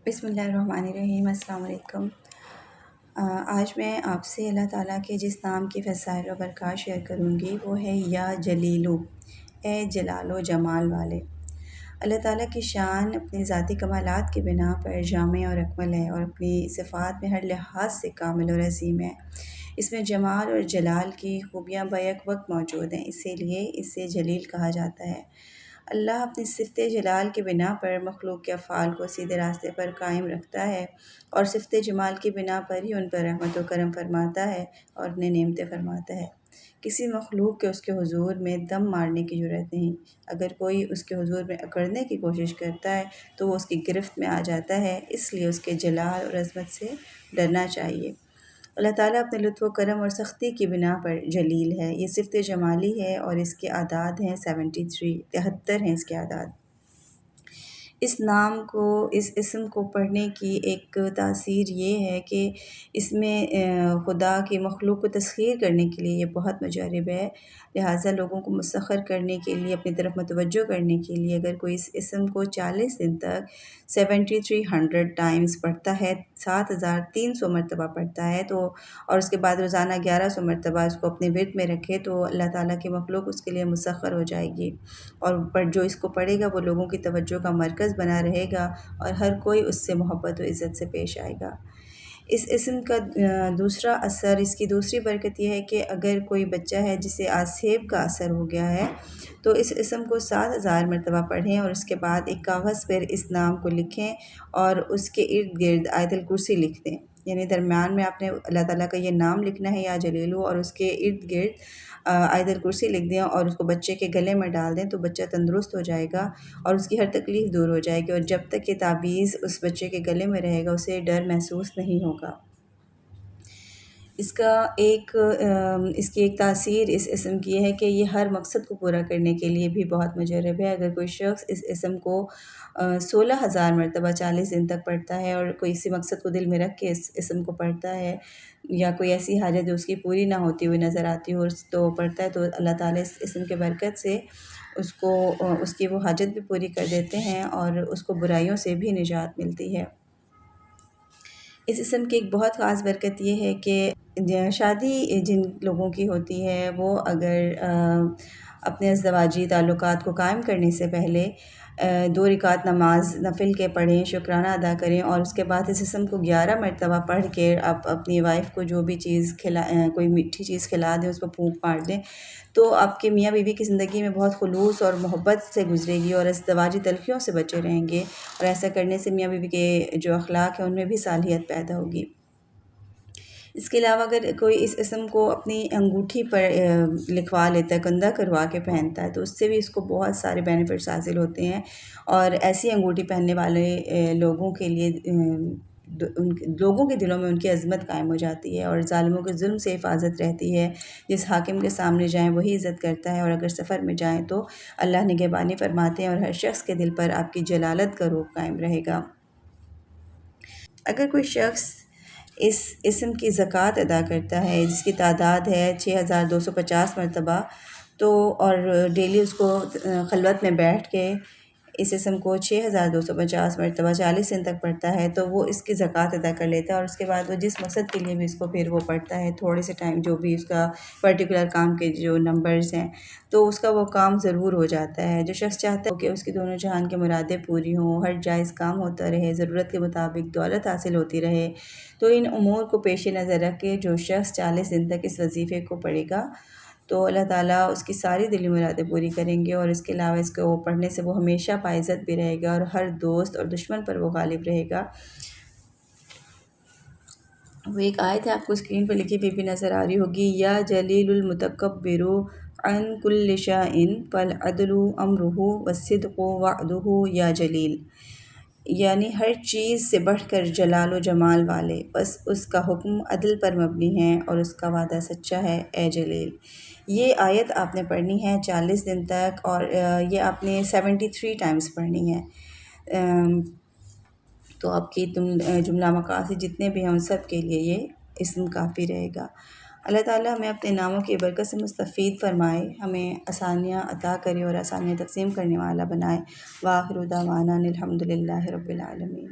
बिस्मिल्लाहिर्रहमानिर्रहीम। अस्सलाम वालेकुम। आज मैं आपसे अल्लाह ताला के जिस नाम की फ़ज़ाइल व बरक़ात शेयर करूँगी वो है या जलीलु, ए जलालो जमाल वाले। अल्लाह ताला की शान अपने ज़ाती कमालात की बिना पर जामे और अकमल है और अपनी सिफ़ात में हर लिहाज से कामिल और अज़ीम है। इसमें जमाल और जलाल की खूबियाँ बैक वक्त मौजूद हैं, इसीलिए इसे जलील कहा जाता है। अल्लाह अपनी सिफ़त जलाल की बिना पर मखलूक के अफ़ाल को सीधे रास्ते पर कायम रखता है और सिफ़त जमाल की बिना पर ही उन पर रहमत व करम फ़रमाता है और उन्हें नेमतें फ़रमाता है। किसी मखलूक के उसके हुज़ूर में दम मारने की ज़रूरत नहीं। अगर कोई उसके हुज़ूर में अकड़ने की कोशिश करता है तो वो उसकी गिरफ़्त में आ जाता है, इसलिए उसके जलाल और अज़मत से डरना चाहिए। अल्लाह ताला अपने लुत्फ़ व करम और सख्ती की बिना पर जलील है। ये सिफ़त जमाली है और इसके आदाद हैं 73 हैं इसके आदाद। इस नाम को, इस इस्म को पढ़ने की एक तासीर ये है कि इसमें खुदा की मखलूक को तस्ख़ीर करने के लिए ये बहुत मुजर्रब है। लिहाज़ा लोगों को मुसख़्ख़र करने के लिए, अपनी तरफ मुतवज्जो करने के लिए अगर कोई इस इस्म को 40 दिन तक 7300 टाइम्स पढ़ता है, 7300 मरतबा पढ़ता है तो, और उसके बाद रोज़ाना 1100 मरतबा इसको अपने विर्द में रखे तो अल्लाह ताला की मखलूक उसके लिए मुसख़्ख़र हो जाएगी और जो इसको पढ़ेगा वो लोगों की तवज्जो का मरकज़ बना रहेगा और हर कोई उससे मोहब्बत व इज़्ज़त से पेश आएगा। इस इस्म का दूसरा असर, इसकी दूसरी बरकत ये है कि अगर कोई बच्चा है जिसे आसेब का असर हो गया है तो इस इस्म को 7000 मरतबा पढ़ें और उसके बाद एक कागज़ पर इस नाम को लिखें और उसके इर्द गिर्द आयतुल कुर्सी लिख दें। यानी दरमियान में आपने अल्लाह ताला का ये नाम लिखना है या जलीलु और उसके इर्द गिर्द आयतुल कुर्सी लिख दें और उसको बच्चे के गले में डाल दें तो बच्चा तंदुरुस्त हो जाएगा और उसकी हर तकलीफ़ दूर हो जाएगी और जब तक ये ताबीज़ उस बच्चे के गले में रहेगा उसे डर महसूस नहीं होगा। इसका एक इसकी एक तासीर इस इस्म की है कि ये हर मकसद को पूरा करने के लिए भी बहुत मुजर्रब है। अगर कोई शख़्स इस इस्म को 16,000 मरतबा 40 दिन तक पढ़ता है और कोई इसी मकसद को दिल में रख के इस इस्म को पढ़ता है या कोई ऐसी हाजत जो उसकी पूरी ना होती हुई नज़र आती हो तो पढ़ता है तो अल्लाह ताला इस इस्म के बरकत से उसको उसकी वो हाजत भी पूरी कर देते हैं और उसको बुराइयों से भी निजात मिलती है। इस इस्म की एक बहुत ख़ास बरकत ये है कि शादी जिन लोगों की होती है वो अगर अपने अज़दवाजी ताल्लुकात को कायम करने से पहले 2 रकात नमाज नफिल के पढ़ें, शुक्राना अदा करें और उसके बाद इस इस्म को 11 मरतबा पढ़ के आप अपनी वाइफ़ को जो भी चीज़ कोई मीठी चीज़ खिला दें, उस पर फूंक मार दें, तो आपके मियाँ बीवी की ज़िंदगी में बहुत खुलूस और मोहब्बत से गुज़रेगी और अज़दवाजी तलख़ियों से बचे रहेंगे और ऐसा करने से मियाँ बीवी के जो अख़लाक़ हैं उनमें भी सालियत पैदा होगी। इसके अलावा अगर कोई इस इस्म को अपनी अंगूठी पर लिखवा लेता है, कंधा करवा के पहनता है तो उससे भी इसको बहुत सारे बेनिफिट्स हासिल होते हैं और ऐसी अंगूठी पहनने वाले लोगों के लिए लोगों के दिलों में उनकी अज़मत कायम हो जाती है और ज़ालिमों के जुल्म से हिफाजत रहती है। जिस हाकिम के सामने जाएँ वही इज़्ज़त करता है और अगर सफ़र में जाएँ तो अल्लाह निगहबानी फरमाते हैं और हर शख़्स के दिल पर आपकी जलालत का रूप कायम रहेगा। अगर कोई शख़्स इस इस्म की ज़कात अदा करता है जिसकी तादाद है 6250 मरतबा तो और डेली उसको खलवत में बैठ के इस इस्म को 6250 मरतबा 40 दिन तक पढ़ता है तो वो इसकी ज़कात अदा कर लेता है और उसके बाद वो जिस मकसद के लिए भी इसको फिर वो पढ़ता है, थोड़े से टाइम जो भी उसका पर्टिकुलर काम के जो नंबर्स हैं तो उसका वो काम ज़रूर हो जाता है। जो शख़्स चाहता है कि उसकी दोनों जहान की मुरादें पूरी हों, हर जायज़ काम होता रहे, ज़रूरत के मुताबिक दौलत हासिल होती रहे, तो इन उमूर को पेश नज़र रख के जो शख़्स 40 दिन तक इस वजीफ़े को पढ़ेगा तो अल्लाह ताला उसकी सारी दिली मुरादें पूरी करेंगे और इसके अलावा इसको पढ़ने से वो हमेशा बाइज़्ज़त भी रहेगा और हर दोस्त और दुश्मन पर वो गालिब रहेगा। वो एक आयत है आपको स्क्रीन पर लिखी हुई भी नज़र आ रही होगी, या जलीलुल मुतकब्बिरु अन कुल्लि शाइन फल अदलु अमरुहु वस्सिद्क़ु वअदुहु या जलील। यानी हर चीज़ से बढ़कर जलाल व जमाल वाले, बस उसका हुक्म अदल पर मबनी है और उसका वादा सच्चा है, ए जलील। ये आयत आपने पढ़नी है 40 दिन तक और ये आपने 73 टाइम्स पढ़नी है। तो आपकी जुमला मकासिद जितने भी हैं उन सब के लिए ये इस्म काफ़ी रहेगा। अल्लाह ताला हमें अपने नामों की बरकत से मुस्तफ़ीद फ़रमाए, हमें आसानियाँ अता करे और आसानियाँ तक़सीम करने वाला बनाए। व आखिरु दावाना अनिल हम्दुलिल्लाहि रब्बिल आलमीन।